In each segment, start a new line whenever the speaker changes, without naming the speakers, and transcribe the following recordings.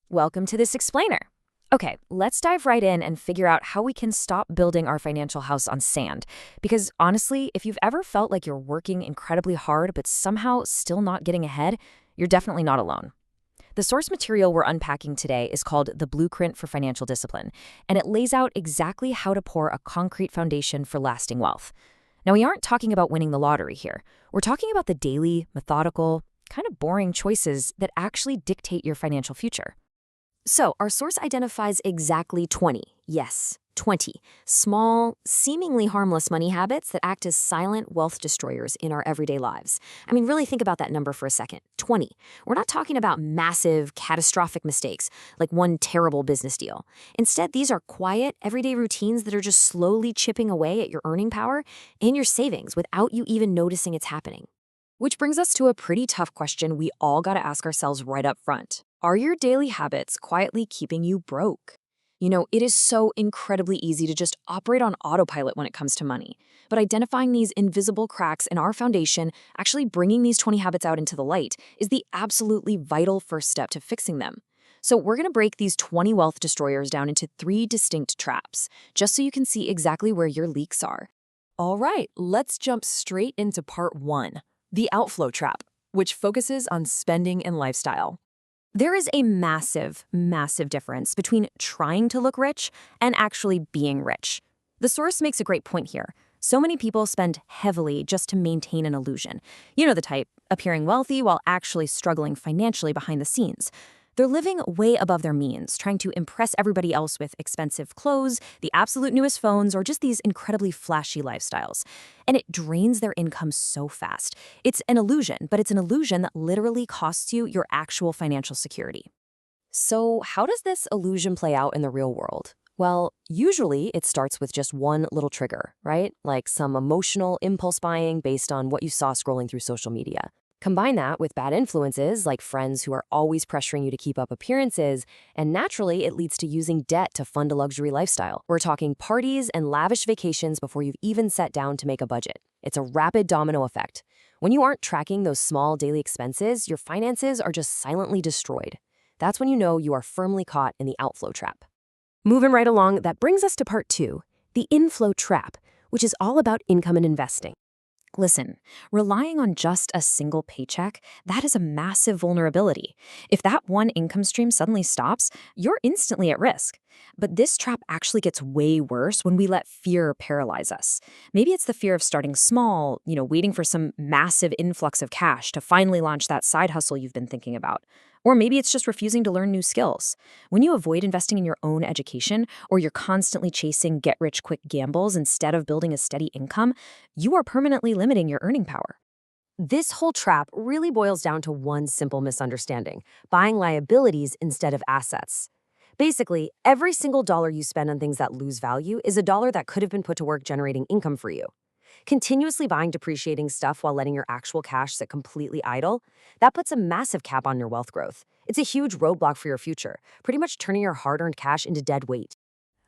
Welcome to this explainer. Okay, let's dive right in and figure out how we can stop building our financial house on sand. Because honestly, if you've ever felt like you're working incredibly hard but somehow still not getting ahead, you're definitely not alone. The source material we're unpacking today is called The Blueprint for Financial Discipline, and it lays out exactly how to pour a concrete foundation for lasting wealth. Now, we aren't talking about winning the lottery here. We're talking about the daily, methodical, kind of boring choices that actually dictate your financial future. So, our source identifies exactly 20, yes, 20, small, seemingly harmless money habits that act as silent wealth destroyers in our everyday lives. I mean, really think about that number for a second, 20. We're not talking about massive, catastrophic mistakes, like one terrible business deal. Instead, these are quiet, everyday routines that are just slowly chipping away at your earning power and your savings without you even noticing it's happening. Which brings us to a pretty tough question we all gotta ask ourselves right up front. Are your daily habits quietly keeping you broke? It is so incredibly easy to just operate on autopilot when it comes to money. But identifying these invisible cracks in our foundation, actually bringing these 20 habits out into the light, is the absolutely vital first step to fixing them. So we're gonna break these 20 wealth destroyers down into 3 distinct traps, just so you can see exactly where your leaks are.
All right, let's jump straight into part 1, the outflow trap, which focuses on spending and lifestyle.
There is a massive, massive difference between trying to look rich and actually being rich. The source makes a great point here. So many people spend heavily just to maintain an illusion. You know the type, appearing wealthy while actually struggling financially behind the scenes. They're living way above their means, trying to impress everybody else with expensive clothes, the absolute newest phones, or just these incredibly flashy lifestyles. And it drains their income so fast. It's an illusion, but it's an illusion that literally costs you your actual financial security. So how does this illusion play out in the real world? Well, usually it starts with just one little trigger, right? Like some emotional impulse buying based on what you saw scrolling through social media. Combine that with bad influences like friends who are always pressuring you to keep up appearances, and naturally it leads to using debt to fund a luxury lifestyle. We're talking parties and lavish vacations before you've even sat down to make a budget. It's a rapid domino effect. When you aren't tracking those small daily expenses, your finances are just silently destroyed. That's when you know you are firmly caught in the outflow trap. Moving right along, that brings us to part 2, the inflow trap, which is all about income and investing. Listen, relying on just a single paycheck, that is a massive vulnerability. If that one income stream suddenly stops, you're instantly at risk. But this trap actually gets way worse when we let fear paralyze us. Maybe it's the fear of starting small, waiting for some massive influx of cash to finally launch that side hustle you've been thinking about. Or maybe it's just refusing to learn new skills. When you avoid investing in your own education, or you're constantly chasing get-rich-quick gambles instead of building a steady income, you are permanently limiting your earning power. This whole trap really boils down to one simple misunderstanding: buying liabilities instead of assets. Basically, every single dollar you spend on things that lose value is a dollar that could have been put to work generating income for you. Continuously buying depreciating stuff while letting your actual cash sit completely idle, that puts a massive cap on your wealth growth. It's a huge roadblock for your future, pretty much turning your hard-earned cash into dead weight.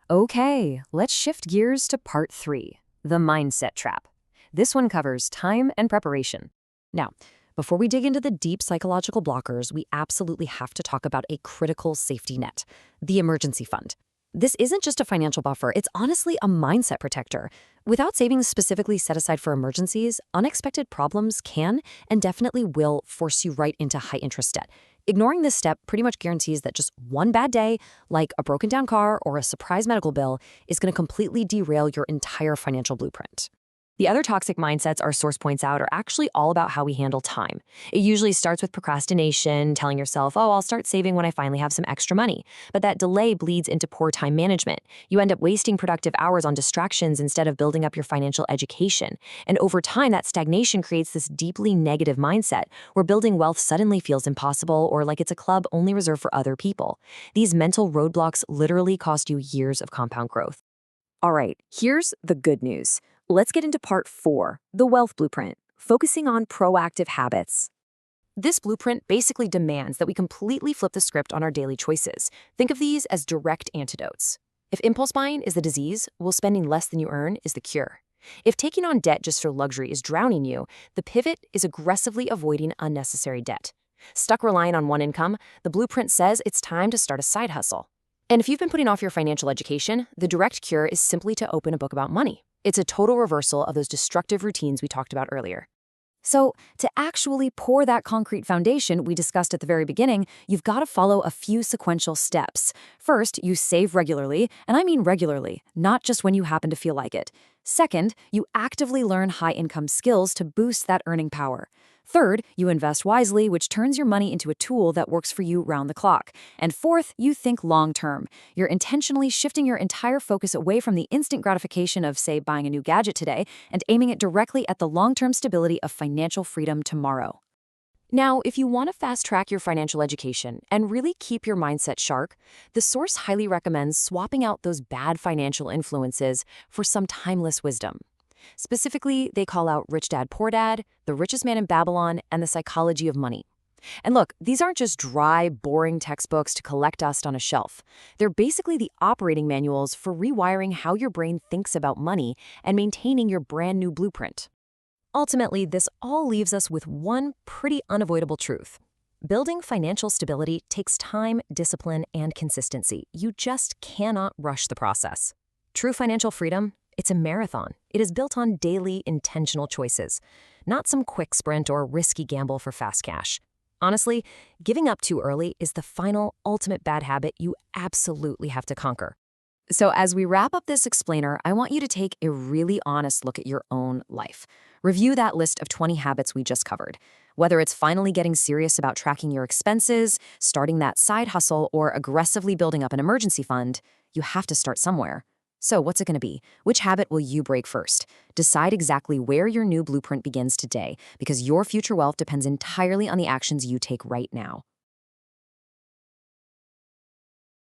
Okay, let's shift gears to part 3, the mindset trap. This one covers time and preparation. Now, before we dig into the deep psychological blockers, we absolutely have to talk about a critical safety net, the emergency fund. This isn't just a financial buffer, it's honestly a mindset protector. Without savings specifically set aside for emergencies, unexpected problems can and definitely will force you right into high-interest debt. Ignoring this step pretty much guarantees that just one bad day, like a broken down car or a surprise medical bill, is going to completely derail your entire financial blueprint. The other toxic mindsets our source points out are actually all about how we handle time. It usually starts with procrastination, telling yourself, oh, I'll start saving when I finally have some extra money. But that delay bleeds into poor time management. You end up wasting productive hours on distractions instead of building up your financial education. And over time, that stagnation creates this deeply negative mindset where building wealth suddenly feels impossible or like it's a club only reserved for other people. These mental roadblocks literally cost you years of compound growth. All right, here's the good news. Let's get into part 4, the wealth blueprint, focusing on proactive habits. This blueprint basically demands that we completely flip the script on our daily choices. Think of these as direct antidotes. If impulse buying is the disease, well, spending less than you earn is the cure. If taking on debt just for luxury is drowning you, the pivot is aggressively avoiding unnecessary debt.
Stuck relying on one income, the blueprint says it's time to start a side hustle. And if you've been putting off your financial education, the direct cure is simply to open a book about money. It's a total reversal of those destructive routines we talked about earlier.
So, to actually pour that concrete foundation we discussed at the very beginning, you've got to follow a few sequential steps. First, you save regularly, and I mean regularly, not just when you happen to feel like it. Second, you actively learn high-income skills to boost that earning power. Third, you invest wisely, which turns your money into a tool that works for you round the clock. And fourth, you think long-term. You're intentionally shifting your entire focus away from the instant gratification of, say, buying a new gadget today and aiming it directly at the long-term stability of financial freedom tomorrow.
Now, if you want to fast-track your financial education and really keep your mindset sharp, the source highly recommends swapping out those bad financial influences for some timeless wisdom. Specifically, they call out Rich Dad Poor Dad, The Richest Man in Babylon, and The Psychology of Money. And look, these aren't just dry, boring textbooks to collect dust on a shelf. They're basically the operating manuals for rewiring how your brain thinks about money and maintaining your brand new blueprint. Ultimately, this all leaves us with one pretty unavoidable truth. Building financial stability takes time, discipline, and consistency. You just cannot rush the process. True financial freedom, it's a marathon. It is built on daily, intentional choices, not some quick sprint or risky gamble for fast cash. Honestly, giving up too early is the final, ultimate bad habit you absolutely have to conquer. So as we wrap up this explainer, I want you to take a really honest look at your own life. Review that list of 20 habits we just covered. Whether it's finally getting serious about tracking your expenses, starting that side hustle, or aggressively building up an emergency fund, you have to start somewhere. So what's it going to be? Which habit will you break first? Decide exactly where your new blueprint begins today, because your future wealth depends entirely on the actions you take right now.